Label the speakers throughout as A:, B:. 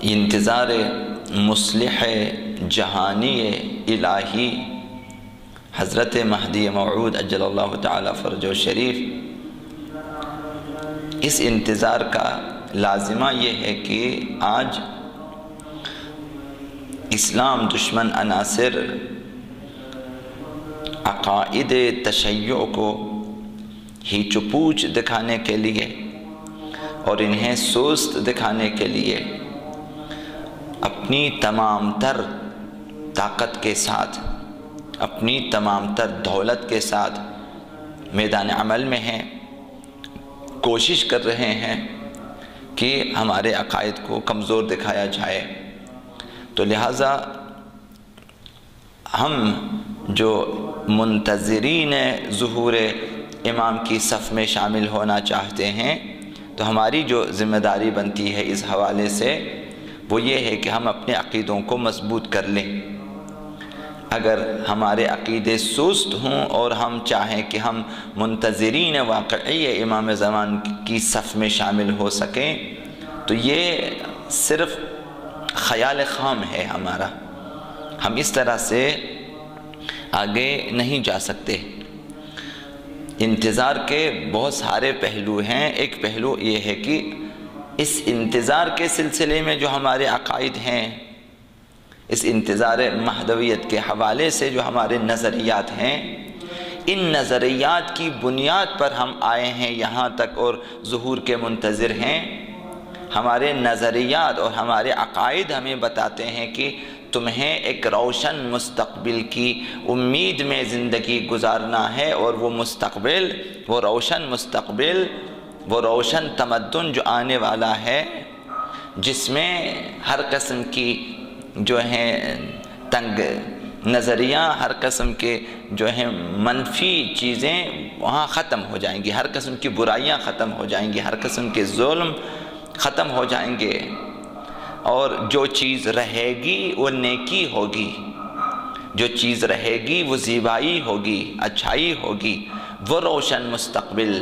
A: انتظار مصلح جہانی الہی حضرت مہدی موعود اجل اللہ تعالی فرجہ شریف، اس انتظار کا لازمہ یہ ہے کہ آج اسلام دشمن عناصر عقائد تشیع کو ہیچ و پوچ دکھانے کے لیے اور انہیں سست دکھانے کے لیے اپنی تمام تر طاقت کے ساتھ، اپنی تمام تر دولت کے ساتھ میدان عمل میں ہیں، کوشش کر رہے ہیں کہ ہمارے عقائد کو کمزور دکھایا جائے۔ تو لہٰذا ہم جو منتظرین ظہور امام کی صف میں شامل ہونا چاہتے ہیں، تو ہماری جو ذمہ داری بنتی ہے اس حوالے سے وہ یہ ہے کہ ہم اپنے عقیدوں کو مضبوط کر لیں۔ اگر ہمارے عقیدے سست ہوں اور ہم چاہیں کہ ہم منتظرین واقعی امام زمان کی صف میں شامل ہو سکیں، تو یہ صرف خیال خام ہے ہمارا، ہم اس طرح سے آگے نہیں جا سکتے۔ انتظار کے بہت سارے پہلو ہیں۔ ایک پہلو یہ ہے کہ اس انتظار کے سلسلے میں جو ہمارے عقائد ہیں، اس انتظار مہدویت کے حوالے سے جو ہمارے نظریات ہیں، ان نظریات کی بنیاد پر ہم آئے ہیں یہاں تک اور ظہور کے منتظر ہیں۔ ہمارے نظریات اور ہمارے عقائد ہمیں بتاتے ہیں کہ تمہیں ایک روشن مستقبل کی امید میں زندگی گزارنا ہے، اور وہ مستقبل، وہ روشن مستقبل، وہ روشن تمدن جو آنے والا ہے، جس میں ہر قسم کی جو ہیں تنگ نظریاں، ہر قسم کے جو ہیں منفی چیزیں وہاں ختم ہو جائیں گی، ہر قسم کی برائیاں ختم ہو جائیں گی، ہر قسم کے ظلم ختم ہو جائیں گے، اور جو چیز رہے گی وہ نیکی ہوگی، جو چیز رہے گی وہ زیبائی ہوگی، اچھائی ہوگی۔ وہ روشن مستقبل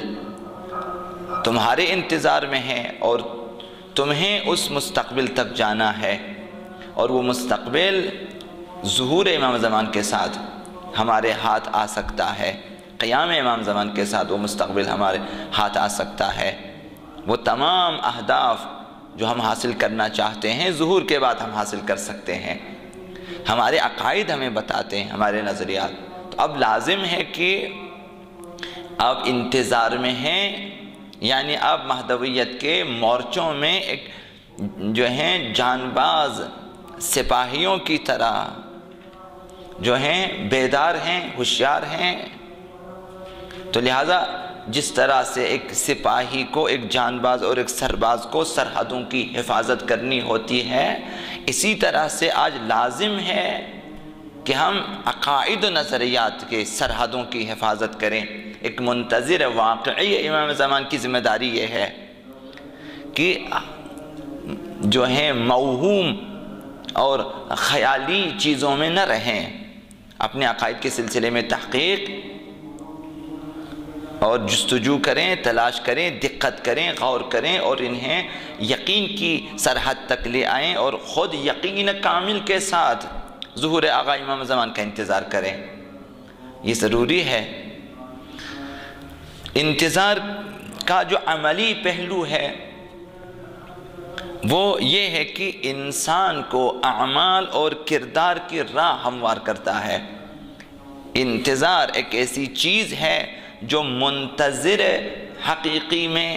A: تمہارے انتظار میں ہے اور تمہیں اس مستقبل تک جانا ہے، اور وہ مستقبل ظہور امام زمان کے ساتھ ہمارے ہاتھ آ سکتا ہے، قیام امام زمان کے ساتھ وہ مستقبل ہمارے ہاتھ آ سکتا ہے۔ وہ تمام اہداف جو ہم حاصل کرنا چاہتے ہیں ظہور کے بعد ہم حاصل کر سکتے ہیں۔ ہمارے عقائد ہمیں بتاتے ہیں، ہمارے نظریات۔ تو اب لازم ہے کہ آپ انتظار میں ہیں، یعنی آپ مہدویت کے مورچوں میں ایک جو ہیں جان باز سپاہیوں کی طرح جو ہیں بیدار ہیں، ہوشیار ہیں۔ تو لہٰذا جس طرح سے ایک سپاہی کو، ایک جان باز اور ایک سرباز کو سرحدوں کی حفاظت کرنی ہوتی ہے، اسی طرح سے آج لازم ہے کہ ہم عقائد و نظریات کے سرحدوں کی حفاظت کریں۔ ایک منتظر واقعی امام زمان کی ذمہ داری یہ ہے کہ جو ہیں موہوم اور خیالی چیزوں میں نہ رہیں، اپنے عقائد کے سلسلے میں تحقیق اور جستجو کریں، تلاش کریں، دقت کریں، غور کریں، اور انہیں یقین کی سرحد تک لے آئیں، اور خود یقین کامل کے ساتھ ظہور آقا امام زمان کا انتظار کریں۔ یہ ضروری ہے۔ انتظار کا جو عملی پہلو ہے وہ یہ ہے کہ انسان کو اعمال اور کردار کی راہ ہموار کرتا ہے۔ انتظار ایک ایسی چیز ہے جو منتظر حقیقی میں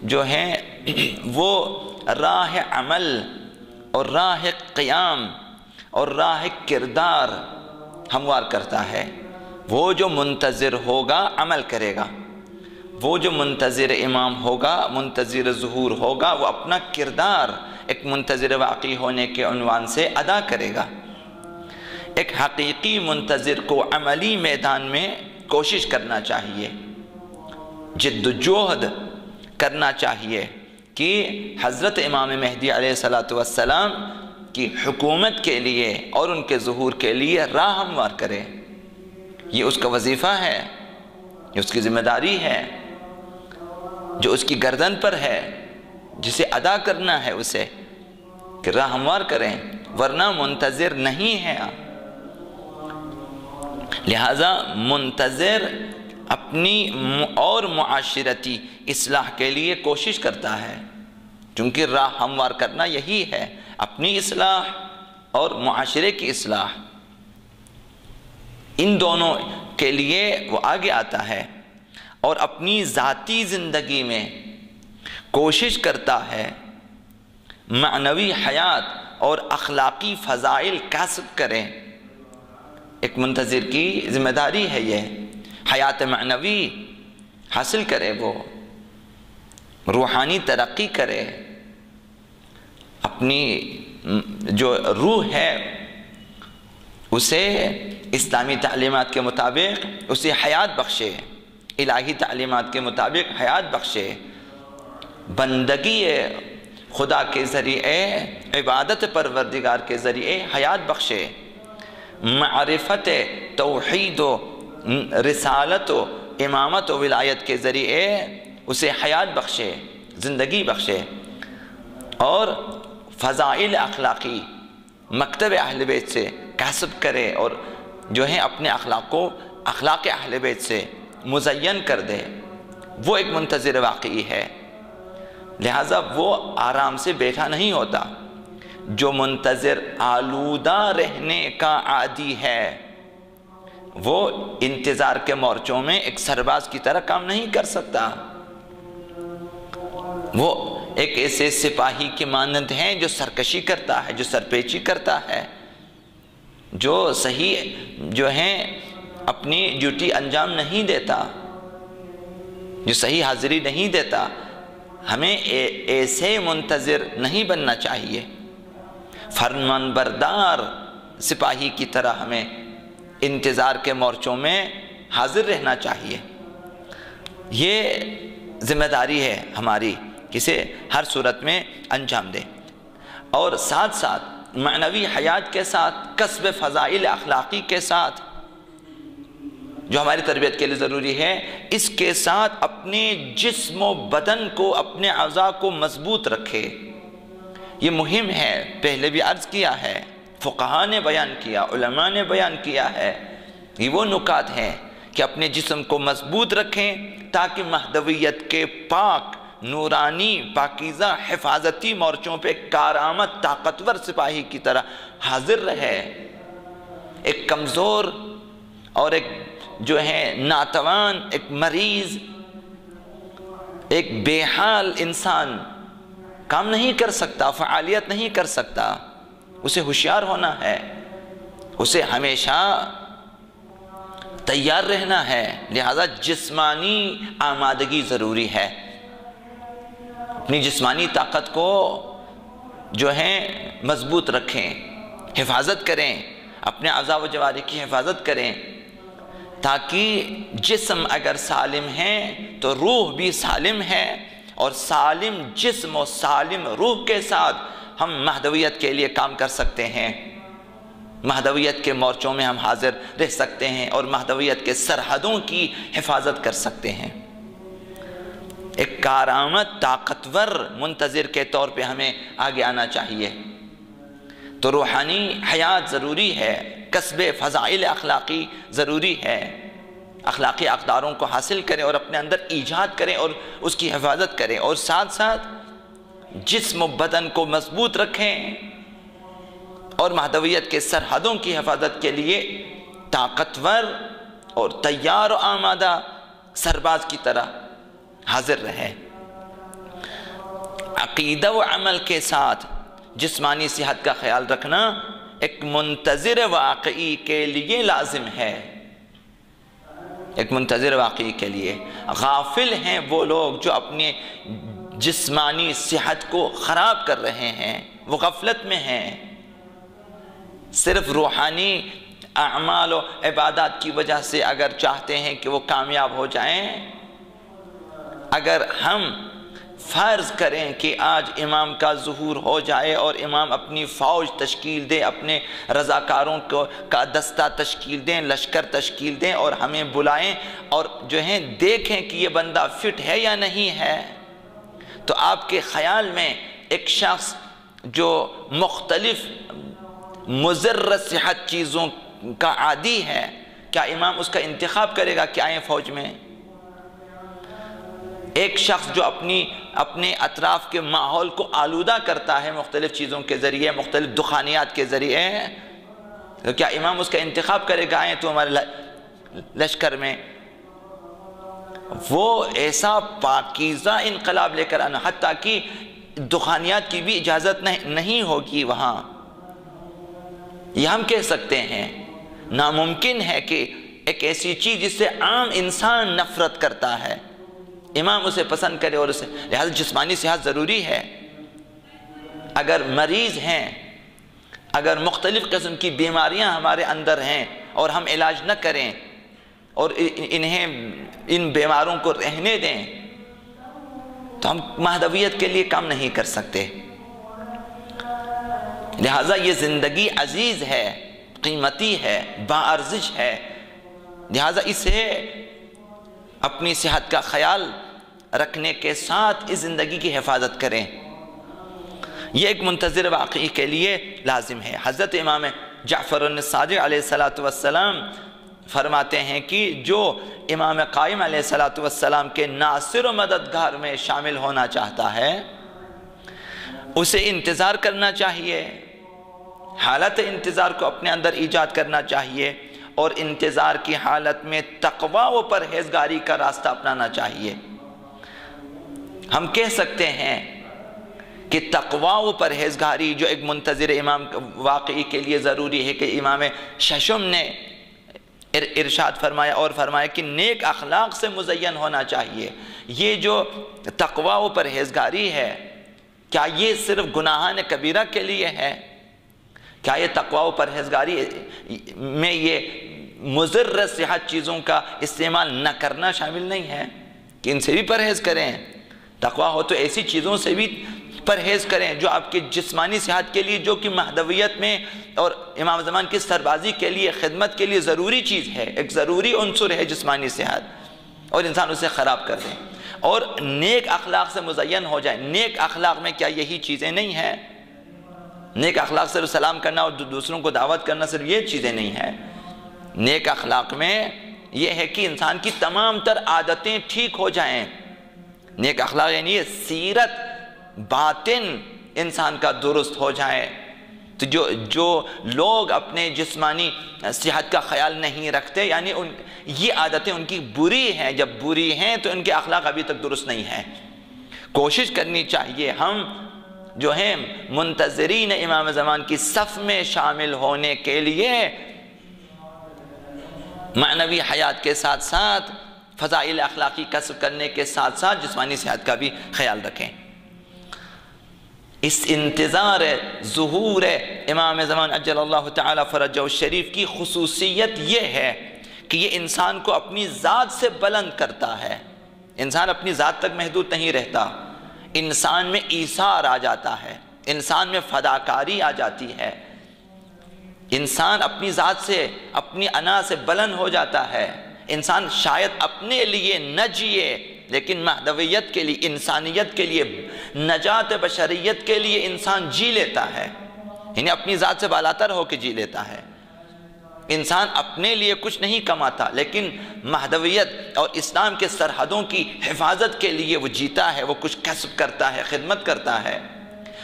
A: جو ہے وہ راہ عمل اور راہ قیام اور راہ کردار ہموار کرتا ہے۔ وہ جو منتظر ہوگا عمل کرے گا، وہ جو منتظر امام ہوگا، منتظر ظہور ہوگا، وہ اپنا کردار ایک منتظر واقعی ہونے کے عنوان سے ادا کرے گا۔ ایک حقیقی منتظر کو عملی میدان میں کوشش کرنا چاہیے، جد و جہد کرنا چاہیے کہ حضرت امام مہدی علیہ السلام کی حکومت کے لیے اور ان کے ظہور کے لیے راہ ہموار کرے۔ یہ اس کا وظیفہ ہے، یہ اس کی ذمہ داری ہے، جو اس کی گردن پر ہے، جسے ادا کرنا ہے اسے۔ کہ راہ ہموار کریں، ورنہ منتظر نہیں ہیں آپ۔ لہذا منتظر اپنی اور معاشرتی اصلاح کے لیے کوشش کرتا ہے، چونکہ راہ ہموار کرنا یہی ہے، اپنی اصلاح اور معاشرے کی اصلاح، ان دونوں کے لیے وہ آگے آتا ہے، اور اپنی ذاتی زندگی میں کوشش کرتا ہے معنوی حیات اور اخلاقی فضائل کسب کریں۔ ایک منتظر کی ذمہ داری ہے یہ، حیات معنوی حاصل کرے، وہ روحانی ترقی کرے، اپنی جو روح ہے اسے اسلامی تعلیمات کے مطابق اسے حیات بخشے، الہی تعلیمات کے مطابق حیات بخشے، بندگی خدا کے ذریعے، عبادت پروردگار کے ذریعے حیات بخشے، معرفت توحید و رسالت و امامت و ولایت کے ذریعے اسے حیات بخشے، زندگی بخشے، اور فضائل اخلاقی مکتب اہل بیت سے کسب کرے، اور جو ہے اپنے اخلاق کو اخلاق اہل بیت سے مزین کر دے، وہ ایک منتظر واقعی ہے۔ لہٰذا وہ آرام سے بیٹھا نہیں ہوتا۔ جو منتظر آلودہ رہنے کا عادی ہے وہ انتظار کے مورچوں میں ایک سرباز کی طرح کام نہیں کر سکتا، وہ ایک ایسے سپاہی کی مانند ہیں جو سرکشی کرتا ہے، جو سرپیچی کرتا ہے، جو صحیح جو ہیں اپنی ڈیوٹی انجام نہیں دیتا، جو صحیح حاضری نہیں دیتا۔ ہمیں ایسے منتظر نہیں بننا چاہیے، فرمان بردار سپاہی کی طرح ہمیں انتظار کے مورچوں میں حاضر رہنا چاہیے۔ یہ ذمہ داری ہے ہماری، کسے ہر صورت میں انجام دیں، اور ساتھ ساتھ معنوی حیات کے ساتھ، کسب فضائل اخلاقی کے ساتھ جو ہماری تربیت کے لیے ضروری ہے، اس کے ساتھ اپنے جسم و بدن کو، اپنے اعضاء کو مضبوط رکھے۔ یہ مہم ہے، پہلے بھی عرض کیا ہے، فقہاء نے بیان کیا، علماء نے بیان کیا ہے، یہ وہ نکات ہیں کہ اپنے جسم کو مضبوط رکھیں تاکہ مہدویت کے پاک، نورانی، پاکیزہ حفاظتی مورچوں پہ کارآمد طاقتور سپاہی کی طرح حاضر رہے۔ ایک کمزور اور ایک جو ہے ناتوان، ایک مریض، ایک بے حال انسان کام نہیں کر سکتا، فعالیت نہیں کر سکتا، اسے ہوشیار ہونا ہے، اسے ہمیشہ تیار رہنا ہے۔ لہذا جسمانی آمادگی ضروری ہے، اپنی جسمانی طاقت کو جو ہے مضبوط رکھیں، حفاظت کریں، اپنے اعضاء و جوارح کی حفاظت کریں، تاکہ جسم اگر سالم ہے تو روح بھی سالم ہے، اور سالم جسم و سالم روح کے ساتھ ہم مہدویت کے لیے کام کر سکتے ہیں، مہدویت کے مورچوں میں ہم حاضر رہ سکتے ہیں، اور مہدویت کے سرحدوں کی حفاظت کر سکتے ہیں۔ ایک کارآمد طاقتور منتظر کے طور پہ ہمیں آگے آنا چاہیے۔ تو روحانی حیات ضروری ہے، کسب فضائل اخلاقی ضروری ہے، اخلاقی اقداروں کو حاصل کریں اور اپنے اندر ایجاد کریں اور اس کی حفاظت کریں، اور ساتھ ساتھ جسم و بدن کو مضبوط رکھیں، اور مہدویت کے سرحدوں کی حفاظت کے لیے طاقتور اور تیار و آمادہ سرباز کی طرح حاضر رہے۔ عقیدہ و عمل کے ساتھ جسمانی صحت کا خیال رکھنا ایک منتظر واقعی کے لیے لازم ہے، ایک منتظر واقعی کے لیے۔ غافل ہیں وہ لوگ جو اپنے جسمانی صحت کو خراب کر رہے ہیں، وہ غفلت میں ہیں، صرف روحانی اعمال و عبادات کی وجہ سے اگر چاہتے ہیں کہ وہ کامیاب ہو جائیں۔ اگر ہم فرض کریں کہ آج امام کا ظہور ہو جائے اور امام اپنی فوج تشکیل دے، اپنے رضاکاروں کا دستہ تشکیل دیں، لشکر تشکیل دیں، اور ہمیں بلائیں اور جو ہیں دیکھیں کہ یہ بندہ فٹ ہے یا نہیں ہے، تو آپ کے خیال میں ایک شخص جو مختلف مضر صحت چیزوں کا عادی ہے، کیا امام اس کا انتخاب کرے گا کہ آئیں فوج میں؟ ایک شخص جو اپنے اطراف کے ماحول کو آلودہ کرتا ہے مختلف چیزوں کے ذریعے، مختلف دخانیات کے ذریعے، تو کیا امام اس کا انتخاب کرے گا آئیں تو ہمارے لشکر میں؟ وہ ایسا پاکیزہ انقلاب لے کر آنا، حتیٰ کہ دخانیات کی بھی اجازت نہیں ہوگی وہاں۔ یہ ہم کہہ سکتے ہیں ناممکن ہے کہ ایک ایسی چیز جس سے عام انسان نفرت کرتا ہے امام اسے پسند کرے اور اسے، لہذا جسمانی صحت ضروری ہے۔ اگر مریض ہیں، اگر مختلف قسم کی بیماریاں ہمارے اندر ہیں اور ہم علاج نہ کریں اور ان بیماروں کو رہنے دیں تو ہم مہدویت کے لیے کام نہیں کر سکتے۔ لہذا یہ زندگی عزیز ہے، قیمتی ہے، باارزش ہے، لہذا اسے اپنی صحت کا خیال رکھنے کے ساتھ اس زندگی کی حفاظت کریں۔ یہ ایک منتظر واقعی کے لیے لازم ہے۔ حضرت امام جعفر الصادق علیہ السلام فرماتے ہیں کہ جو امام قائم علیہ السلام کے ناصر و مددگار میں شامل ہونا چاہتا ہے اسے انتظار کرنا چاہیے، حالت انتظار کو اپنے اندر ایجاد کرنا چاہیے، اور انتظار کی حالت میں تقوی و پرہیزگاری کا راستہ اپنانا چاہیے۔ ہم کہہ سکتے ہیں کہ تقوی و پرہیزگاری جو ایک منتظر امام واقعی کے لیے ضروری ہے، کہ امام ششم نے ارشاد فرمایا اور فرمایا کہ نیک اخلاق سے مزین ہونا چاہیے۔ یہ جو تقوی و پرہیزگاری ہے، کیا یہ صرف گناہان کبیرہ کے لیے ہے؟ کیا یہ تقوی و پرہیزگاری میں یہ مضر صحت چیزوں کا استعمال نہ کرنا شامل نہیں ہے کہ ان سے بھی پرہیز کریں؟ تقوی ہو تو ایسی چیزوں سے بھی پرہیز کریں جو آپ کی جسمانی صحت کے لیے، جو کہ مہدویت میں اور امام زمان کی سربازی کے لیے، خدمت کے لیے ضروری چیز ہے، ایک ضروری عنصر ہے جسمانی صحت، اور انسان اسے خراب کر دیں اور نیک اخلاق سے مزین ہو جائے۔ نیک اخلاق میں کیا یہی چیزیں نہیں ہیں؟ نیک اخلاق صرف سلام کرنا اور دوسروں کو دعوت کرنا صرف یہ چیزیں نہیں ہیں۔ نیک اخلاق میں یہ ہے کہ انسان کی تمام تر عادتیں ٹھیک ہو جائیں۔ نیک اخلاق یعنی یہ سیرت باطن انسان کا درست ہو جائے۔ تو جو لوگ اپنے جسمانی صحت کا خیال نہیں رکھتے، یعنی یہ عادتیں ان کی بری ہیں، جب بری ہیں تو ان کے اخلاق ابھی تک درست نہیں ہیں۔ کوشش کرنی چاہیے ہم جو ہیں منتظرین امام زمان کی صف میں شامل ہونے کے لیے معنوی حیات کے ساتھ ساتھ فضائل اخلاقی کسب کرنے کے ساتھ ساتھ جسمانی صحت کا بھی خیال رکھیں۔ اس انتظار ظہور امام زمان عجل اللہ تعالی فرجہ الشریف کی خصوصیت یہ ہے کہ یہ انسان کو اپنی ذات سے بلند کرتا ہے۔ انسان اپنی ذات تک محدود نہیں رہتا، انسان میں ایثار آ جاتا ہے، انسان میں فداکاری آ جاتی ہے، انسان اپنی ذات سے، اپنی انا سے بلند ہو جاتا ہے۔ انسان شاید اپنے لیے نہ جیے لیکن مہدویت کے لیے، انسانیت کے لیے، نجات بشریت کے لیے انسان جی لیتا ہے، یعنی اپنی ذات سے بالاتر ہو کے جی لیتا ہے۔ انسان اپنے لیے کچھ نہیں کماتا لیکن مہدویت اور اسلام کے سرحدوں کی حفاظت کے لیے وہ جیتا ہے، وہ کچھ کسب کرتا ہے، خدمت کرتا ہے۔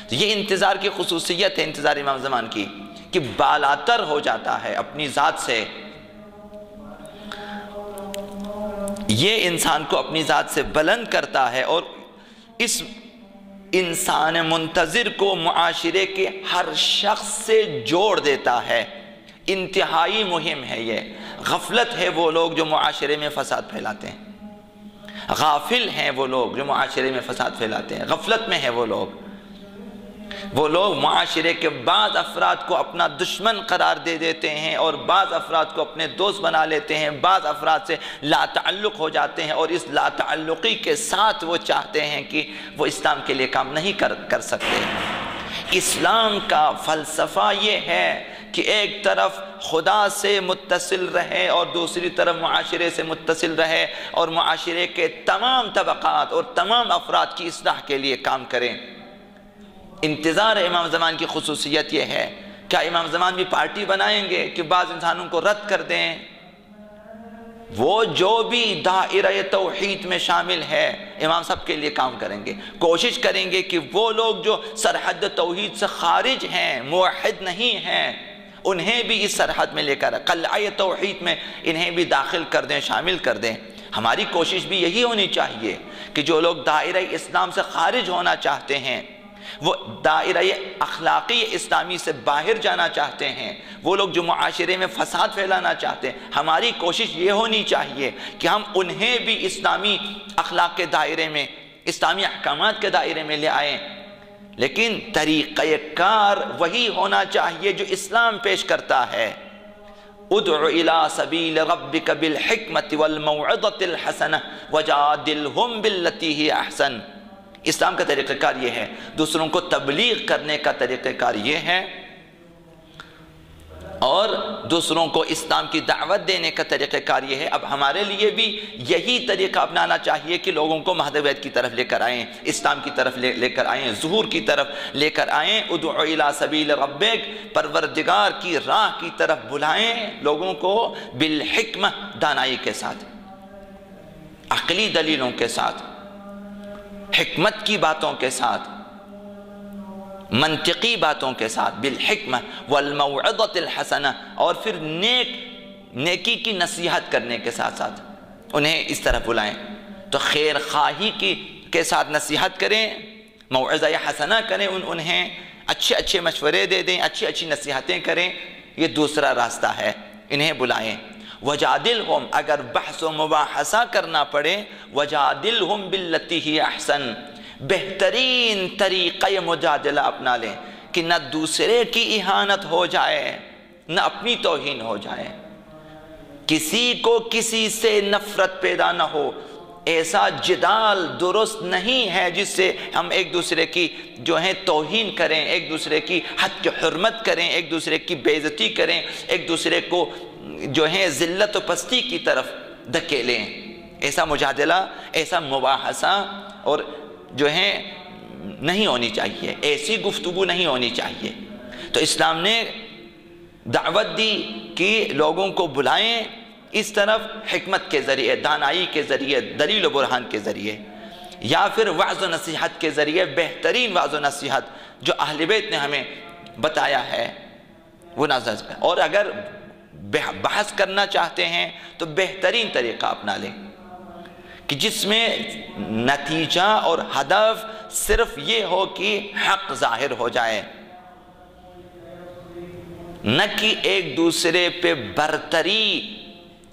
A: تو یہ انتظار کی خصوصیت ہے انتظار امام زمان کی، کہ بالاتر ہو جاتا ہے اپنی ذات سے۔ یہ انسان کو اپنی ذات سے بلند کرتا ہے اور اس انسان منتظر کو معاشرے کے ہر شخص سے جوڑ دیتا ہے۔ انتہائی مہم ہے یہ۔ غفلت ہے وہ لوگ جو معاشرے میں فساد پھیلاتے ہیں، غافل ہیں وہ لوگ جو معاشرے میں فساد پھیلاتے ہیں، غفلت میں ہے وہ لوگ معاشرے کے بعض افراد کو اپنا دشمن قرار دے دیتے ہیں اور بعض افراد کو اپنے دوست بنا لیتے ہیں، بعض افراد سے لا تعلق ہو جاتے ہیں اور اس لا تعلقی کے ساتھ وہ چاہتے ہیں کہ وہ اسلام کے لیے کام نہیں کر سکتے۔ اسلام کا فلسفہ یہ ہے کہ ایک طرف خدا سے متصل رہے اور دوسری طرف معاشرے سے متصل رہے اور معاشرے کے تمام طبقات اور تمام افراد کی اصلاح کے لیے کام کریں۔ انتظار امام زمان کی خصوصیت یہ ہے، کیا امام زمان بھی پارٹی بنائیں گے کہ بعض انسانوں کو رد کر دیں؟ وہ جو بھی دائرہ توحید میں شامل ہے امام سب کے لیے کام کریں گے، کوشش کریں گے کہ وہ لوگ جو سرحد توحید سے خارج ہیں، موحد نہیں ہیں، انہیں بھی اس سرحد میں لے کر قلعہ توحید میں انہیں بھی داخل کر دیں، شامل کر دیں۔ ہماری کوشش بھی یہی ہونی چاہیے کہ جو لوگ دائرہ اسلام سے خارج ہونا چاہتے ہیں، وہ دائرہ اخلاقی اسلامی سے باہر جانا چاہتے ہیں، وہ لوگ جو معاشرے میں فساد پھیلانا چاہتے ہیں، ہماری کوشش یہ ہونی چاہیے کہ ہم انہیں بھی اسلامی اخلاق کے دائرے میں، اسلامی احکامات کے دائرے میں لے آئیں، لیکن طریقہ کار وہی ہونا چاہیے جو اسلام پیش کرتا ہے۔ ادع الى سبیل ربک بالحکمت والموعظۃ الحسنہ وجادلہم باللتی ہی احسن۔ اسلام کا طریقہ کار یہ ہے، دوسروں کو تبلیغ کرنے کا طریقہ کار یہ ہے، اور دوسروں کو اسلام کی دعوت دینے کا طریقہ کار یہ ہے۔ اب ہمارے لیے بھی یہی طریقہ اپنانا چاہیے کہ لوگوں کو مہدویت کی طرف لے کر آئیں، اسلام کی طرف لے کر آئیں، ظہور کی طرف لے کر آئیں۔ ادعو الی سبیل ربک، پروردگار کی راہ کی طرف بلائیں لوگوں کو، بالحکمہ، دانائی کے ساتھ، عقلی دلیلوں کے ساتھ، حکمت کی باتوں کے ساتھ، منطقی باتوں کے ساتھ، بالحکمہ والموعظۃ الحسنہ، اور پھر نیکی کی نصیحت کرنے کے ساتھ ساتھ انہیں اس طرح بلائیں۔ تو خیر خواہی کے ساتھ نصیحت کریں، موعظہ حسنہ کریں، انہیں اچھے مشورے دے دیں، اچھی نصیحتیں کریں، یہ دوسرا راستہ ہے، انہیں بلائیں۔ وجادلہم، اگر بحث و مباحثہ کرنا پڑے، وجادلہم باللتی ہی احسن، بہترین طریقہ مجادلہ اپنا لیں کہ نہ دوسرے کی اہانت ہو جائے، نہ اپنی توہین ہو جائے، کسی کو کسی سے نفرت پیدا نہ ہو۔ ایسا جدال درست نہیں ہے جس سے ہم ایک دوسرے کی جو ہے توہین کریں، ایک دوسرے کی حد کی حرمت کریں، ایک دوسرے کی بے عزتی کریں، ایک دوسرے کو جو ہے ذلت و پستی کی طرف دھکیلیں۔ ایسا مجادلہ، ایسا مباحثہ اور جو ہے نہیں ہونی چاہیے، ایسی گفتگو نہیں ہونی چاہیے۔ تو اسلام نے دعوت دی کہ لوگوں کو بلائیں اس طرف حکمت کے ذریعے، دانائی کے ذریعے، دلیل و برہان کے ذریعے، یا پھر وعظ و نصیحت کے ذریعے، بہترین وعظ و نصیحت جو اہل بیت نے ہمیں بتایا ہے وہ نازل۔ اور اگر بحث کرنا چاہتے ہیں تو بہترین طریقہ اپنا لیں کہ جس میں نتیجہ اور ہدف صرف یہ ہو کہ حق ظاہر ہو جائے، نہ کہ ایک دوسرے پہ برتری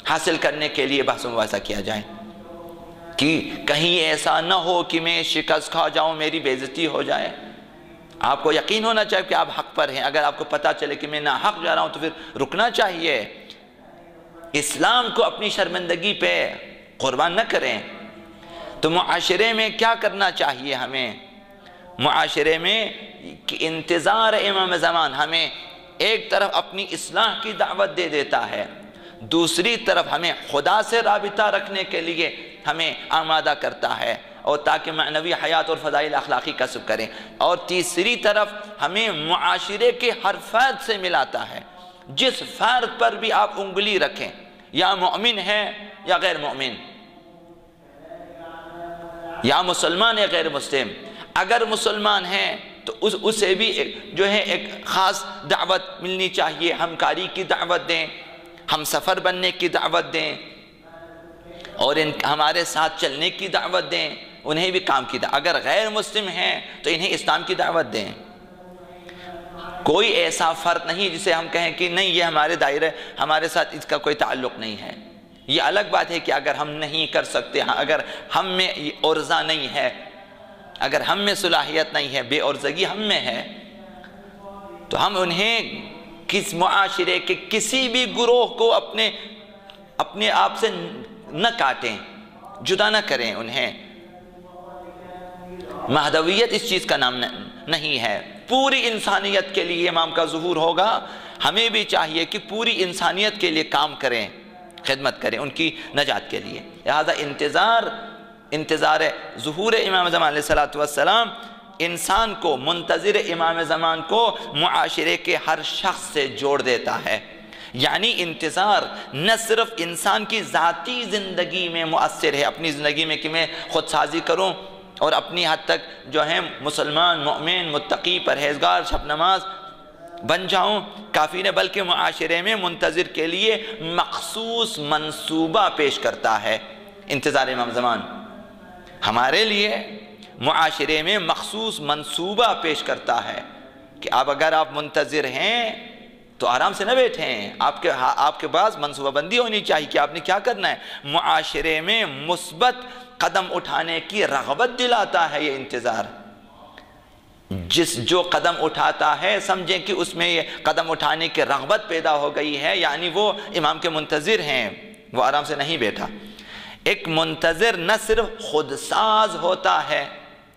A: حاصل کرنے کے لیے بحث و مباحثہ کیا جائے، کہ کہیں ایسا نہ ہو کہ میں شکست کھا جاؤں، میری بے عزتی ہو جائے۔ آپ کو یقین ہونا چاہیے کہ آپ حق پر ہیں۔ اگر آپ کو پتہ چلے کہ میں ناحق جا رہا ہوں تو پھر رکنا چاہیے۔ اسلام کو اپنی شرمندگی پہ قربان نہ کریں۔ تو معاشرے میں کیا کرنا چاہیے ہمیں؟ معاشرے میں کہ انتظار امام زمان ہمیں ایک طرف اپنی اصلاح کی دعوت دے دیتا ہے، دوسری طرف ہمیں خدا سے رابطہ رکھنے کے لیے ہمیں آمادہ کرتا ہے، اور تاکہ معنوی حیات اور فضائل اخلاقی کسب کریں، اور تیسری طرف ہمیں معاشرے کے ہر فرد سے ملاتا ہے۔ جس فرد پر بھی آپ انگلی رکھیں، یا مومن ہے یا غیر مومن، یا مسلمان یا غیر مسلم، اگر مسلمان ہیں تو اسے بھی جو ہے ایک خاص دعوت ملنی چاہیے، ہمکاری کی دعوت دیں، ہم سفر بننے کی دعوت دیں، اور ہمارے ساتھ چلنے کی دعوت دیں، انہیں بھی کام کی دعوت۔ اگر غیر مسلم ہیں تو انہیں اسلام کی دعوت دیں۔ کوئی ایسا فرد نہیں جسے ہم کہیں کہ نہیں یہ ہمارے دائرے، ہمارے ساتھ اس کا کوئی تعلق نہیں ہے۔ یہ الگ بات ہے کہ اگر ہم نہیں کر سکتے، اگر ہم میں عرضہ نہیں ہے، اگر ہم میں صلاحیت نہیں ہے، بے عرضگی ہم میں ہے، تو ہم انہیں کس معاشرے کے کسی بھی گروہ کو اپنے آپ سے نہ کاٹیں، جدا نہ کریں انہیں۔ مہدویت اس چیز کا نام نہیں ہے، پوری انسانیت کے لیے امام کا ظہور ہوگا۔ ہمیں بھی چاہیے کہ پوری انسانیت کے لیے کام کریں، خدمت کریں ان کی نجات کے لیے۔ لہذا انتظار ظہور امام زمان علیہ السلام انسان کو، منتظر امام زمان کو معاشرے کے ہر شخص سے جوڑ دیتا ہے۔ یعنی انتظار نہ صرف انسان کی ذاتی زندگی میں مؤثر ہے، اپنی زندگی میں کہ میں خود سازی کروں اور اپنی حد تک جو ہے مسلمان، مؤمن، متقی، پرہیزگار، شب نماز بن جاؤں، کافی نہیں، بلکہ معاشرے میں منتظر کے لیے مخصوص منصوبہ پیش کرتا ہے۔ انتظار امام زمان ہمارے لیے معاشرے میں مخصوص منصوبہ پیش کرتا ہے کہ اگر آپ منتظر ہیں تو آرام سے نہ بیٹھیں، آپ کے پاس منصوبہ بندی ہونی چاہیے کہ آپ نے کیا کرنا ہے۔ معاشرے میں مثبت قدم اٹھانے کی رغبت دلاتا ہے یہ انتظار۔ جو قدم اٹھاتا ہے سمجھیں کہ اس میں یہ قدم اٹھانے کی رغبت پیدا ہو گئی ہے، یعنی وہ امام کے منتظر ہیں، وہ آرام سے نہیں بیٹھا۔ ایک منتظر نہ صرف خود ساز ہوتا ہے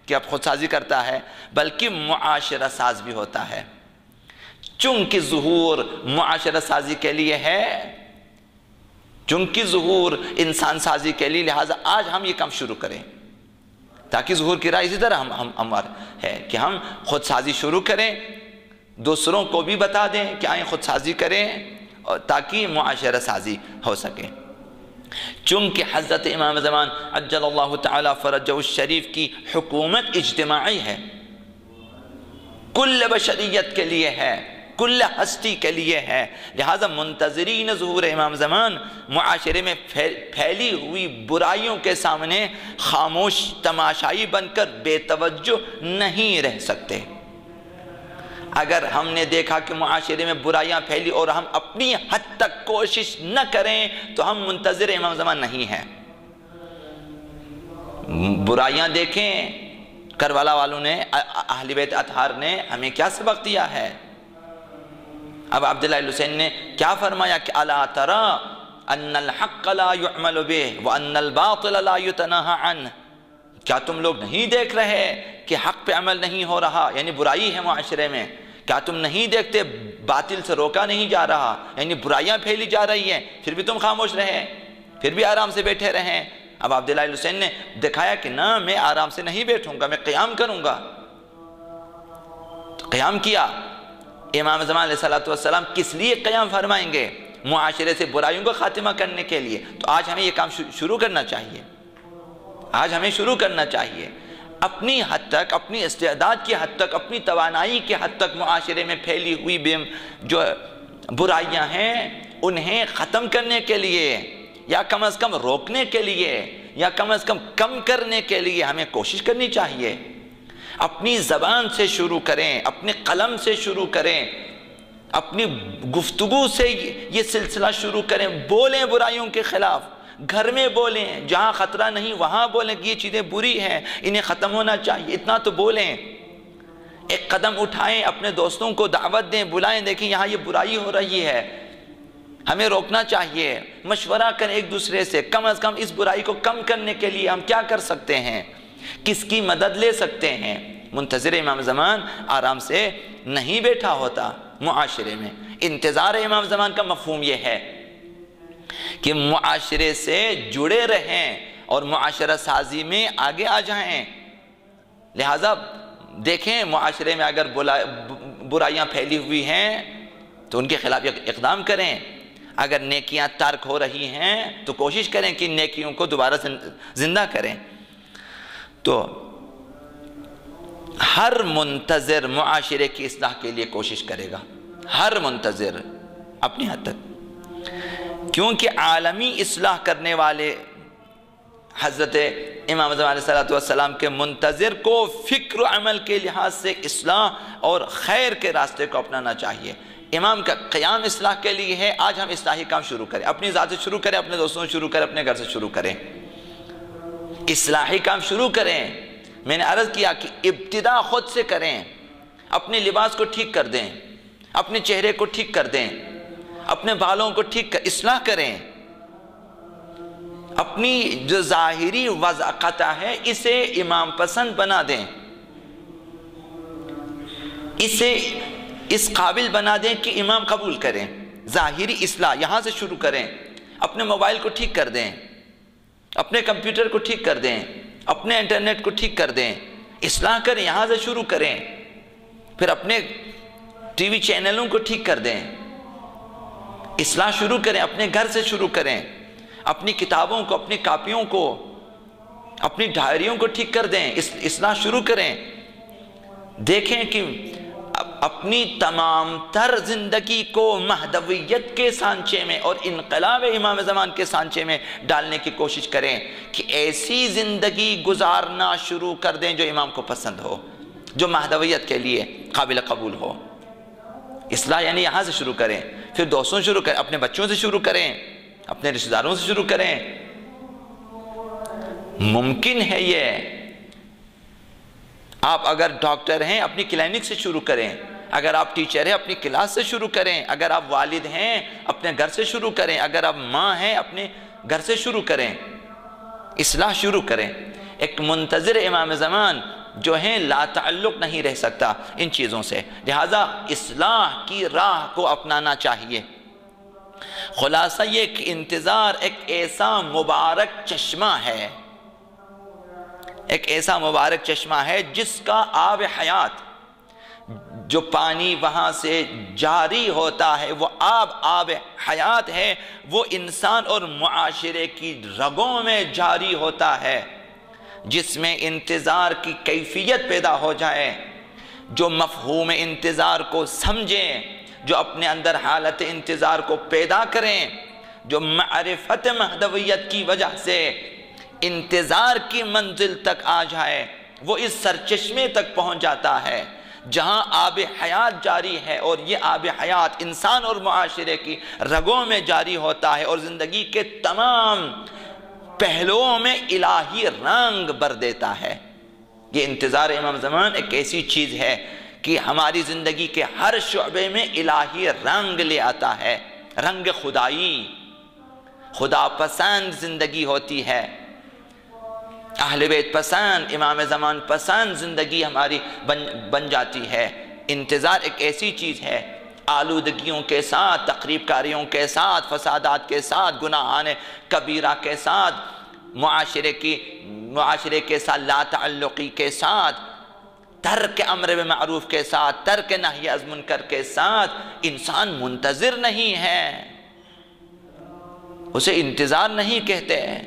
A: کہ اب خود سازی کرتا ہے، بلکہ معاشرہ ساز بھی ہوتا ہے۔ چونکہ ظہور معاشرہ سازی کے لیے ہے، چونکہ ظہور انسان سازی کے لیے، لہٰذا آج ہم یہ کام شروع کریں تاکہ ظہور کی راہ اسی طرح ہمار ہے کہ ہم خود سازی شروع کریں، دوسروں کو بھی بتا دیں کہ آئیں خود سازی کریں تاکہ معاشرہ سازی ہو سکے۔ چونکہ حضرت امام زمان عجل اللہ تعالی فرجہ الشریف کی حکومت اجتماعی ہے، کل بشریت کے لیے ہے، کل ہستی کے لیے ہے، لہذا منتظرین ظہور امام زمان معاشرے میں پھیلی ہوئی برائیوں کے سامنے خاموش تماشائی بن کر بے توجہ نہیں رہ سکتے۔ اگر ہم نے دیکھا کہ معاشرے میں برائیاں پھیلی اور ہم اپنی حد تک کوشش نہ کریں تو ہم منتظر امام زمان نہیں ہیں۔ برائیاں دیکھیں، کربلا والوں نے، اہل بیت اطہار نے ہمیں کیا سبق دیا ہے۔ اب عبداللہ الحسین نے کیا فرمایا کہ الا ترى ان الحق لا يعمل به وان الباطل لا يتناهى عنه، کیا تم لوگ نہیں دیکھ رہے کہ حق پہ عمل نہیں ہو رہا، یعنی برائی ہے معاشرے میں، کیا تم نہیں دیکھتے باطل سے روکا نہیں جا رہا، یعنی برائیاں پھیلی جا رہی ہیں، پھر بھی تم خاموش رہے، پھر بھی آرام سے بیٹھے رہیں۔ اب عبداللہ الحسین نے دکھایا کہ نہ، میں آرام سے نہیں بیٹھوں گا، میں قیام کروں گا۔ تو قیام کیا۔ امام زمان علیہ السلام کس لیے قیام فرمائیں گے؟ معاشرے سے برائیوں کو خاتمہ کرنے کے لیے۔ تو آج ہمیں یہ کام شروع کرنا چاہیے، آج ہمیں شروع کرنا چاہیے، اپنی حد تک، اپنی استعداد کی حد تک، اپنی توانائی کی حد تک معاشرے میں پھیلی ہوئی جو برائیاں ہیں انہیں ختم کرنے کے لیے، یا کم از کم روکنے کے لیے، یا کم از کم کرنے کے لیے ہمیں کوشش کرنی چاہیے۔ اپنی زبان سے شروع کریں، اپنے قلم سے شروع کریں، اپنی گفتگو سے یہ سلسلہ شروع کریں، بولیں برائیوں کے خلاف، گھر میں بولیں، جہاں خطرہ نہیں وہاں بولیں کہ یہ چیزیں بری ہیں، انہیں ختم ہونا چاہیے، اتنا تو بولیں۔ ایک قدم اٹھائیں، اپنے دوستوں کو دعوت دیں، بلائیں، دیکھیں یہاں یہ برائی ہو رہی ہے، ہمیں روکنا چاہیے، مشورہ کریں ایک دوسرے سے، کم از کم اس برائی کو کم کرنے کے لیے ہم کیا کر سکتے ہیں، کس کی مدد لے سکتے ہیں۔ منتظر امام زمان آرام سے نہیں بیٹھا ہوتا معاشرے میں۔ انتظار امام زمان کا مفہوم یہ ہے کہ معاشرے سے جڑے رہیں اور معاشرہ سازی میں آگے آ جائیں۔ لہٰذا دیکھیں معاشرے میں اگر برائیاں پھیلی ہوئی ہیں تو ان کے خلاف اقدام کریں، اگر نیکیاں ترک ہو رہی ہیں تو کوشش کریں کہ نیکیوں کو دوبارہ زندہ کریں۔ تو ہر منتظر معاشرے کی اصلاح کے لیے کوشش کرے گا، ہر منتظر اپنی حد تک، کیونکہ عالمی اصلاح کرنے والے حضرت امام زمان علیہ السلام کے منتظر کو فکر و عمل کے لحاظ سے اصلاح اور خیر کے راستے کو اپنانا چاہیے۔ امام کا قیام اصلاح کے لیے ہے، آج ہم اصلاحی کام شروع کریں، اپنی ذات سے شروع کریں، اپنے دوستوں سے شروع کریں، اپنے گھر سے شروع کریں، اصلاحی کام شروع کریں۔ میں نے عرض کیا کہ ابتدا خود سے کریں، اپنے لباس کو ٹھیک کر دیں، اپنے چہرے کو ٹھیک کر دیں، اپنے بالوں کو ٹھیک کر اصلاح کریں، اپنی جو ظاہری وضاقت ہے اسے امام پسند بنا دیں، اسے اس قابل بنا دیں کہ امام قبول کریں۔ ظاہری اصلاح یہاں سے شروع کریں، اپنے موبائل کو ٹھیک کر دیں، اپنے کمپیوٹر کو ٹھیک کر دیں، اپنے انٹرنیٹ کو ٹھیک کر دیں، اصلاح کریں، یہاں سے شروع کریں، پھر اپنے ٹی وی چینلوں کو ٹھیک کر دیں، اصلاح شروع کریں، اپنے گھر سے شروع کریں، اپنی کتابوں کو، اپنی کاپیوں کو، اپنی ڈائریوں کو ٹھیک کر دیں، اصلاح شروع کریں۔ دیکھیں کہ اپنی تمام تر زندگی کو مہدویت کے سانچے میں اور انقلاب امام زمان کے سانچے میں ڈالنے کی کوشش کریں کہ ایسی زندگی گزارنا شروع کر دیں جو امام کو پسند ہو، جو مہدویت کے لیے قابل قبول ہو۔ اصلاح یعنی یہاں سے شروع کریں، پھر دوستوں سے شروع کریں، اپنے بچوں سے شروع کریں، اپنے رشتہ داروں سے شروع کریں۔ ممکن ہے یہ۔ آپ اگر ڈاکٹر ہیں اپنی کلینک سے شروع کریں، اگر آپ ٹیچر ہیں اپنی کلاس سے شروع کریں، اگر آپ والد ہیں اپنے گھر سے شروع کریں، اگر آپ ماں ہیں اپنے گھر سے شروع کریں، اصلاح شروع کریں۔ ایک منتظر امام زمان جو ہیں لا تعلق نہیں رہ سکتا ان چیزوں سے، لہذا اصلاح کی راہ کو اپنانا چاہیے۔ خلاصہ یہ کہ انتظار ایک ایسا مبارک چشمہ ہے، ایک ایسا مبارک چشمہ ہے جس کا آب حیات، جو پانی وہاں سے جاری ہوتا ہے وہ آب حیات ہے، وہ انسان اور معاشرے کی رگوں میں جاری ہوتا ہے، جس میں انتظار کی کیفیت پیدا ہو جائے۔ جو مفہوم انتظار کو سمجھیں، جو اپنے اندر حالت انتظار کو پیدا کریں، جو معرفت مہدویت کی وجہ سے انتظار کی منزل تک آ جائے، وہ اس سرچشمے تک پہنچ جاتا ہے جہاں آب حیات جاری ہے، اور یہ آب حیات انسان اور معاشرے کی رگوں میں جاری ہوتا ہے اور زندگی کے تمام پہلوؤں میں الہی رنگ بر دیتا ہے۔ یہ انتظار امام زمان ایک ایسی چیز ہے کہ ہماری زندگی کے ہر شعبے میں الہی رنگ لے آتا ہے، رنگ خدائی، خدا پسند زندگی ہوتی ہے، اہل بیت پسند، امام زمان پسند زندگی ہماری بن جاتی ہے۔ انتظار ایک ایسی چیز ہے، آلودگیوں کے ساتھ، تقریب کاریوں کے ساتھ، فسادات کے ساتھ، گناہان کبیرہ کے ساتھ، معاشرے کے ساتھ لا تعلقی کے ساتھ، ترک امر معروف کے ساتھ، ترک نہی از منکر کے ساتھ انسان منتظر نہیں ہے، اسے انتظار نہیں کہتے ہیں۔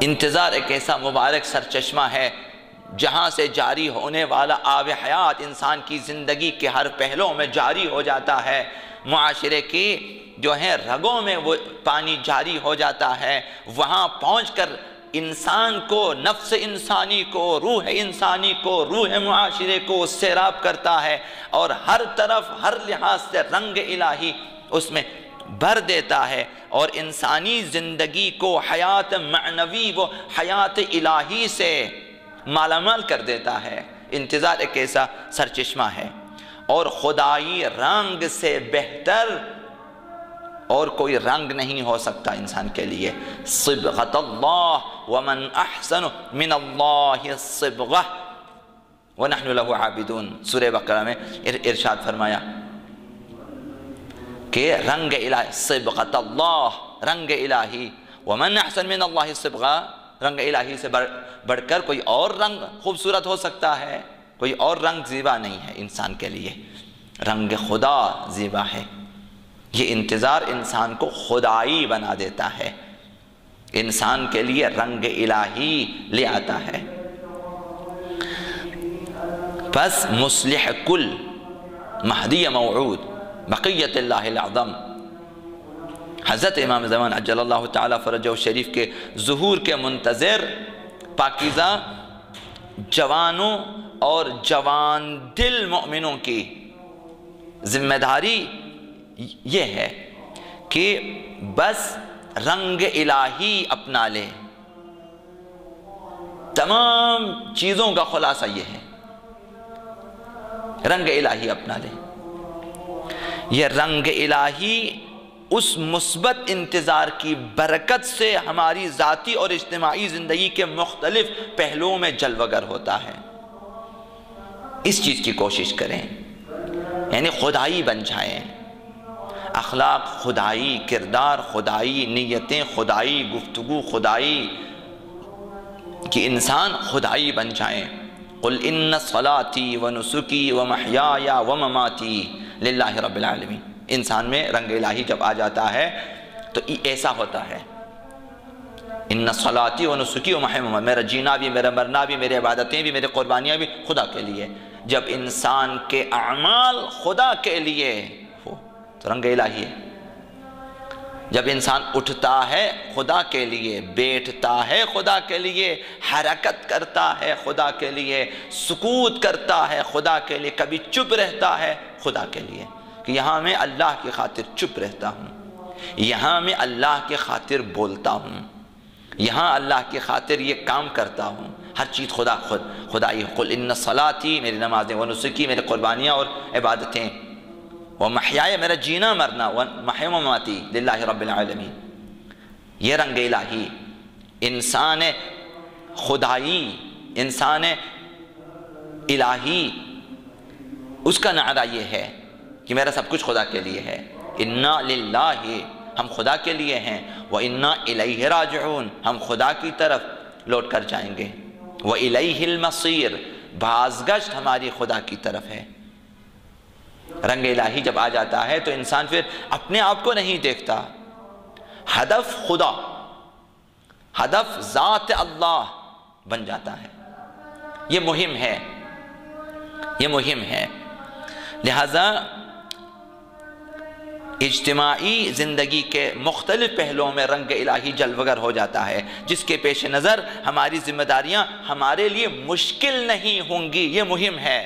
A: انتظار ایک ایسا مبارک سرچشمہ ہے جہاں سے جاری ہونے والا آب حیات انسان کی زندگی کے ہر پہلو میں جاری ہو جاتا ہے، معاشرے کی جو ہیں رگوں میں وہ پانی جاری ہو جاتا ہے، وہاں پہنچ کر انسان کو، نفس انسانی کو، روح انسانی کو، روح معاشرے کو سیراب کرتا ہے، اور ہر طرف ہر لحاظ سے رنگ الہی اس میں بھر دیتا ہے، اور انسانی زندگی کو حیات معنوی، وہ حیات الہی سے مالا مال کر دیتا ہے۔ انتظار ایک ایسا سرچشمہ ہے، اور خدائی رنگ سے بہتر اور کوئی رنگ نہیں ہو سکتا انسان کے لیے۔ صبغۃ اللہ ومن احسن من اللہ صبغہ ونحن له عابدون، سورہ بقرہ میں ارشاد فرمایا کہ رنگ الہی، صبغۃ اللہ، رنگ الہی، ومن احسن من اللہ صبغہ، رنگ الہی سے بڑھ کر کوئی اور رنگ خوبصورت ہو سکتا ہے؟ کوئی اور رنگ زیبا نہیں ہے انسان کے لیے، رنگ خدا زیبا ہے۔ یہ انتظار انسان کو خدائی بنا دیتا ہے، انسان کے لیے رنگ الہی لے آتا ہے۔ پس مصلح کل، مہدی موعود، بقیت اللہ العظم، حضرت امام زمان عجل اللہ تعالی فرجہ شریف کے ظہور کے منتظر پاکیزہ جوانوں اور جوان دل مومنوں کی ذمہ داری یہ ہے کہ بس رنگ الہی اپنا لے۔ تمام چیزوں کا خلاصہ یہ ہے، رنگ الہی اپنا لے۔ یہ رنگ الہی اس مثبت انتظار کی برکت سے ہماری ذاتی اور اجتماعی زندگی کے مختلف پہلوؤں میں جلوگر ہوتا ہے۔ اس چیز کی کوشش کریں، یعنی خدائی بن جائیں، اخلاق خدائی، کردار خدائی، نیتیں خدائی، گفتگو خدائی، کہ انسان خدائی بن جائیں۔ قل ان صلاتی و نسکی و محیای و مماتی للہ رب العالمین۔ انسان میں رنگ الہی جب آ جاتا ہے تو ایسا ہوتا ہے، ان صلاتی و نسکی و محیای و مماتی، میرا جینا بھی، میرا مرنا بھی، میری عبادتیں بھی، میری قربانیاں بھی خدا کے لیے۔ جب انسان کے اعمال خدا کے لیے ہو تو رنگ الہی ہے۔ جب انسان اٹھتا ہے خدا کے لیے، بیٹھتا ہے خدا کے لیے، حرکت کرتا ہے خدا کے لیے، سکوت کرتا ہے خدا کے لیے، کبھی چپ رہتا ہے خدا کے لیے کہ یہاں میں اللہ کی خاطر چپ رہتا ہوں، یہاں میں اللہ کی خاطر بولتا ہوں، یہاں اللہ کی خاطر یہ کام کرتا ہوں، ہر چیز خدائی۔ قل ان صلاتی، میری نمازیں، و نسکی، میری قربانیاں اور عبادتیں، ومحیای، میرا جینا مرنا، ومحیا و مماتی للہ رب العالمین۔ یہ رنگ الہی، انسان خدائی، انسان الہی، اس کا نعرہ یہ ہے کہ میرا سب کچھ خدا کے لیے ہے۔ انا للہ، ہم خدا کے لیے ہیں، وَإِنَّا إِلَيْهِ رَاجِعُونَ، ہم خدا کی طرف لوٹ کر جائیں گے، وَإِلَيْهِ الْمَصِيرُ، بازگشت ہماری خدا کی طرف ہے۔ رنگ الہی جب آ جاتا ہے تو انسان پھر اپنے آپ کو نہیں دیکھتا، ہدف خدا، ہدف ذات اللہ بن جاتا ہے۔ یہ مہم ہے، یہ مہم ہے۔ لہذا اجتماعی زندگی کے مختلف پہلوؤں میں رنگ الہی جلوگر ہو جاتا ہے، جس کے پیش نظر ہماری ذمہ داریاں ہمارے لیے مشکل نہیں ہوں گی۔ یہ مہم ہے۔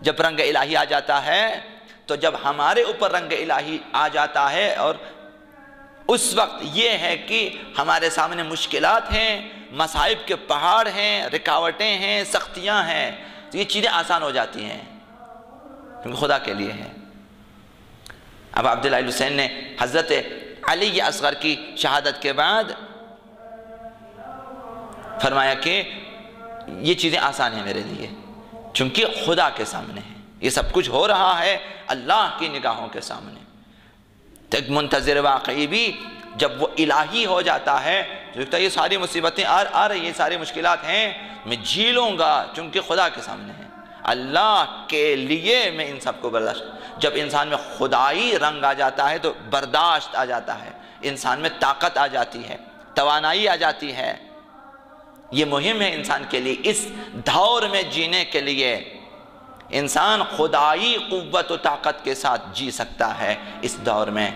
A: جب رنگ الہی آ جاتا ہے تو جب ہمارے اوپر رنگ الہی آ جاتا ہے، اور اس وقت یہ ہے کہ ہمارے سامنے مشکلات ہیں، مصائب کے پہاڑ ہیں، رکاوٹیں ہیں، سختیاں ہیں، تو یہ چیزیں آسان ہو جاتی ہیں کیونکہ خدا کے لیے ہے۔ اب عبداللہ حسین نے حضرت علی اصغر کی شہادت کے بعد فرمایا کہ یہ چیزیں آسان ہیں میرے لیے، چونکہ خدا کے سامنے ہے، یہ سب کچھ ہو رہا ہے اللہ کی نگاہوں کے سامنے۔ تو ایک منتظر واقعی بھی جب وہ الہی ہو جاتا ہے تو لگتا ہے یہ ساری مصیبتیں آ رہی ہیں، یہ ساری مشکلات ہیں، میں جھیلوں گا چونکہ خدا کے سامنے ہے، اللہ کے لیے میں ان سب کو برداشت۔ جب انسان میں خدائی رنگ آ جاتا ہے تو برداشت آ جاتا ہے، انسان میں طاقت آ جاتی ہے، توانائی آ جاتی ہے۔ یہ مہم ہے انسان کے لیے، اس دور میں جینے کے لیے انسان خدائی قوت و طاقت کے ساتھ جی سکتا ہے۔ اس دور میں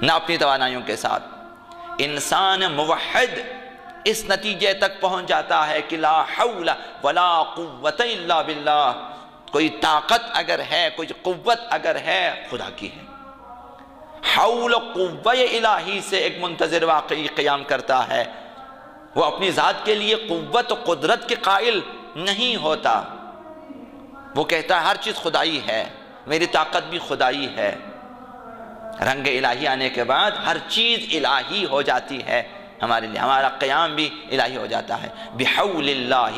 A: نہ اپنی توانائیوں کے ساتھ انسان موحد اس نتیجے تک پہنچ جاتا ہے کہ لا حول ولا قوت الا باللہ، کوئی طاقت اگر ہے، کوئی قوت اگر ہے، خدا کی ہے۔ حول و قوت الہی سے ایک منتظر واقعی قیام کرتا ہے، وہ اپنی ذات کے لیے قوت و قدرت کے قائل نہیں ہوتا، وہ کہتا ہے ہر چیز خدائی ہے، میری طاقت بھی خدائی ہے۔ رنگ الہی آنے کے بعد ہر چیز الہی ہو جاتی ہے ہمارے لیے، ہمارا قیام بھی الہی ہو جاتا ہے۔ بحول اللہ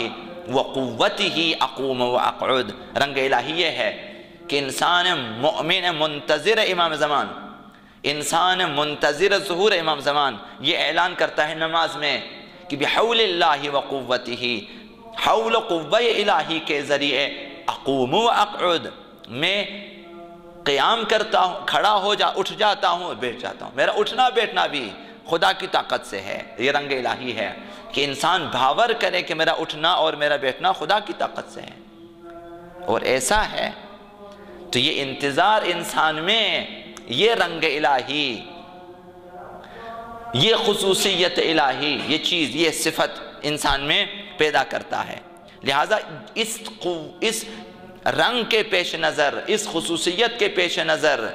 A: وقوتہ اقوم واقعد، رنگ الہی یہ ہے کہ انسان مؤمن منتظر امام زمان، انسان منتظر ظہور امام زمان یہ اعلان کرتا ہے نماز میں کہ بحول اللہ وقوتہ، حول و قوت الہی کے ذریعے اقوم و اقعد، میں قیام کرتا ہوں، کھڑا اٹھ جاتا ہوں اور بیٹھ جاتا ہوں، میرا اٹھنا بیٹھنا بھی خدا کی طاقت سے ہے۔ یہ رنگ الہی ہے کہ انسان باور کرے کہ میرا اٹھنا اور میرا بیٹھنا خدا کی طاقت سے ہے، اور ایسا ہے تو یہ انتظار انسان میں، یہ رنگ الہی، یہ خصوصیت الہی، یہ چیز، یہ صفت انسان میں پیدا کرتا ہے۔ لہٰذا اس رنگ کے پیش نظر، اس خصوصیت کے پیش نظر،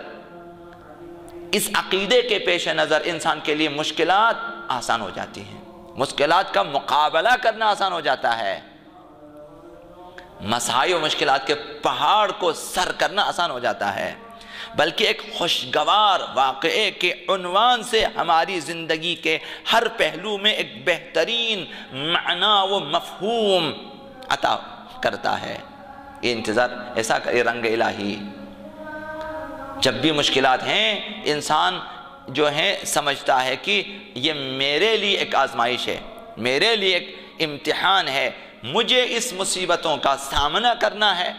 A: اس عقیدے کے پیش نظر انسان کے لیے مشکلات آسان ہو جاتی ہیں، مشکلات کا مقابلہ کرنا آسان ہو جاتا ہے، مسائل و مشکلات کے پہاڑ کو سر کرنا آسان ہو جاتا ہے۔ بلکہ ایک خوشگوار واقعے کے عنوان سے ہماری زندگی کے ہر پہلو میں ایک بہترین معنی و مفہوم عطا کرتا ہے۔ یہ انتظار ایسا کہ رنگ الہی، جب بھی مشکلات ہیں انسان جو ہے سمجھتا ہے کہ یہ میرے لیے ایک آزمائش ہے، میرے لیے امتحان ہے، مجھے اس مصیبتوں کا سامنا کرنا ہے،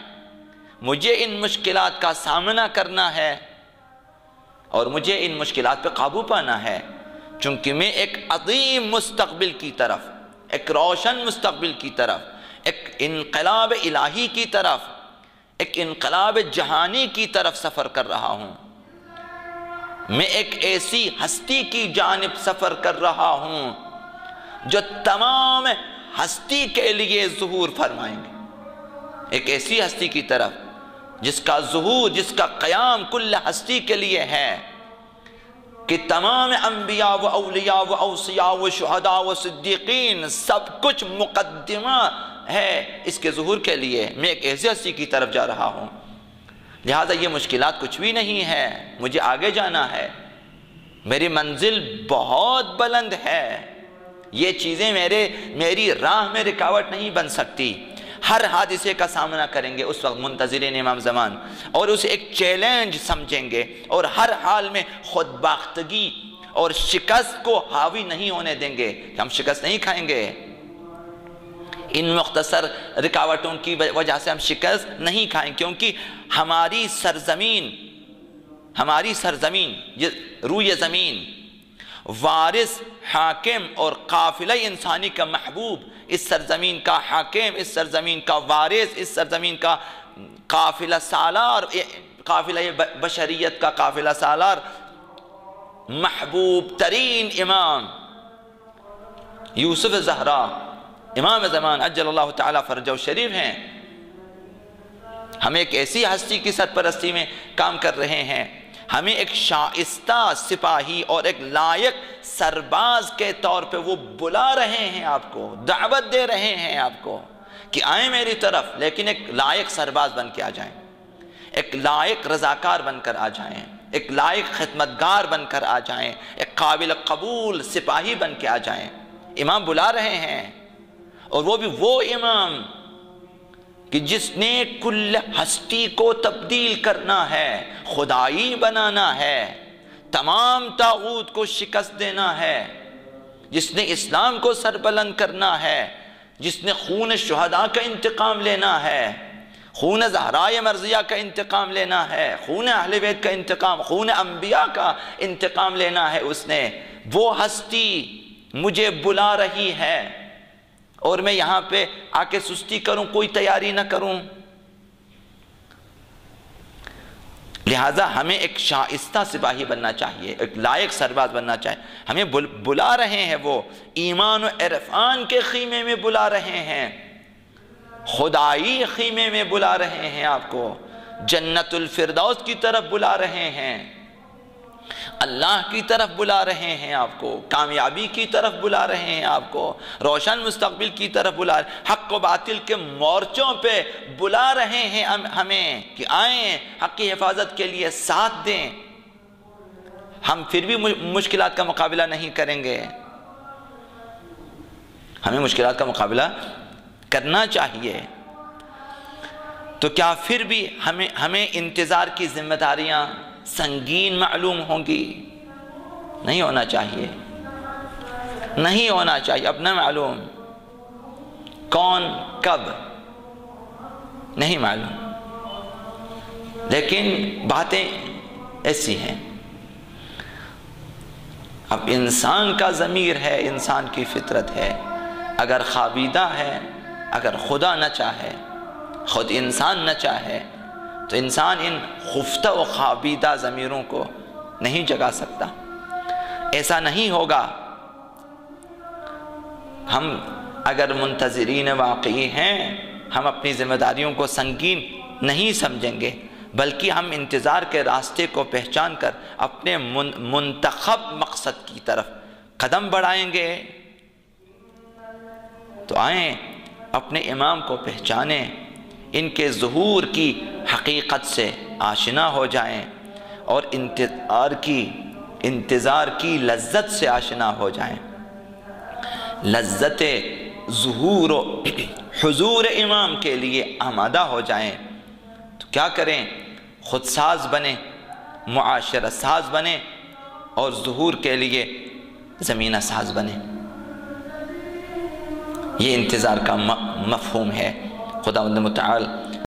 A: مجھے ان مشکلات کا سامنا کرنا ہے اور مجھے ان مشکلات پہ قابو پانا ہے، چونکہ میں ایک عظیم مستقبل کی طرف، ایک روشن مستقبل کی طرف، ایک انقلاب الہی کی طرف، ایک انقلاب جہانی کی طرف سفر کر رہا ہوں۔ میں ایک ایسی ہستی کی جانب سفر کر رہا ہوں جو تمام ہستی کے لیے ظہور فرمائیں گے، ایک ایسی ہستی کی طرف جس کا ظہور، جس کا قیام کل ہستی کے لیے ہے، کہ تمام انبیاء و اولیاء و اوصیاء و شہداء و صدیقین سب کچھ مقدمہ ہے اس کے ظہور کے لیے۔ میں ایک ایسی ہستی کی طرف جا رہا ہوں، لہٰذا یہ مشکلات کچھ بھی نہیں ہے، مجھے آگے جانا ہے، میری منزل بہت بلند ہے، یہ چیزیں میری راہ میں رکاوٹ نہیں بن سکتی۔ ہر حادثے کا سامنا کریں گے اس وقت منتظرین امام زمان، اور اسے ایک چیلنج سمجھیں گے، اور ہر حال میں خود باختگی اور شکست کو حاوی نہیں ہونے دیں گے کہ ہم شکست نہیں کھائیں گے، ان مختصر رکاوٹوں کی وجہ سے ہم شکست نہیں کھائیں، کیونکہ ہماری سرزمین روئے زمین، وارث، حاکم اور قافلہ انسانی کا محبوب، اس سرزمین کا حاکم، اس سرزمین کا وارث، اس سرزمین کا قافلہ سالار، قافلہ بشریت کا قافلہ سالار، محبوب ترین امام یوسف زہرا امام زمان عجل اللہ تعالیٰ فرجہ شریف ہیں۔ ہم ایک ایسی ہستی کی سرپرستی میں کام کر رہے ہیں، ہمیں ایک شائستہ سپاہی اور ایک لائق سرباز کے طور پہ وہ بلا رہے ہیں، آپ کو دعوت دے رہے ہیں آپ کو کہ آئیں میری طرف، لیکن ایک لائق سرباز بن کے آ جائیں، ایک لائق رضاکار بن کر آ جائیں، ایک لائق خدمتگار بن کر آ جائیں، ایک قابل قبول سپاہی بن کے آ جائیں۔ امام بلا رہے ہیں، اور وہ بھی وہ امام کہ جس نے کل ہستی کو تبدیل کرنا ہے، خدائی بنانا ہے، تمام طاغوت کو شکست دینا ہے، جس نے اسلام کو سربلند کرنا ہے، جس نے خون شہداء کا انتقام لینا ہے، خون زہرائے مرضیہ کا انتقام لینا ہے، خون اہل بیت کا انتقام، خون انبیاء کا انتقام لینا ہے، اس نے وہ ہستی مجھے بلا رہی ہے، اور میں یہاں پہ آ کے سستی کروں، کوئی تیاری نہ کروں۔ لہٰذا ہمیں ایک شائستہ سپاہی بننا چاہیے، ایک لائق سرباز بننا چاہیے۔ ہمیں بلا رہے ہیں، وہ ایمان و عرفان کے خیمے میں بلا رہے ہیں، خدائی خیمے میں بلا رہے ہیں، آپ کو جنت الفردوس کی طرف بلا رہے ہیں، اللہ کی طرف بلا رہے ہیں، آپ کو کامیابی کی طرف بلا رہے ہیں، آپ کو روشن مستقبل کی طرف بلا رہے ہیں، حق و باطل کے مورچوں پہ بلا رہے ہیں ہمیں کہ آئیں، حق کی حفاظت کے لیے ساتھ دیں۔ ہم پھر بھی مشکلات کا مقابلہ نہیں کریں گے، ہمیں مشکلات کا مقابلہ کرنا چاہیے، تو کیا پھر بھی ہمیں انتظار کی ذمہ داریاں سنگین معلوم ہوں گی؟ نہیں ہونا چاہیے، نہیں ہونا چاہیے۔ اب نہ معلوم کون کب نہیں معلوم، لیکن باتیں ایسی ہیں۔ اب انسان کا ضمیر ہے، انسان کی فطرت ہے، اگر خوابیدہ ہے، اگر خدا نہ چاہے، خود انسان نہ چاہے، تو انسان ان خفتہ و خوابیدہ ضمیروں کو نہیں جگا سکتا، ایسا نہیں ہوگا۔ ہم اگر منتظرین واقعی ہیں، ہم اپنی ذمہ داریوں کو سنگین نہیں سمجھیں گے، بلکہ ہم انتظار کے راستے کو پہچان کر اپنے منتخب مقصد کی طرف قدم بڑھائیں گے۔ تو آئیں اپنے امام کو پہچانیں، ان کے ظہور کی حقیقت سے آشنا ہو جائیں، اور انتظار کی لذت سے آشنا ہو جائیں، لذت ظہور و حضور امام کے لیے آمادہ ہو جائیں۔ تو کیا کریں؟ خود ساز بنیں، معاشرہ ساز بنیں، اور ظہور کے لیے زمینہ ساز بنیں۔ یہ انتظار کا مفہوم ہے۔ خداوند متعال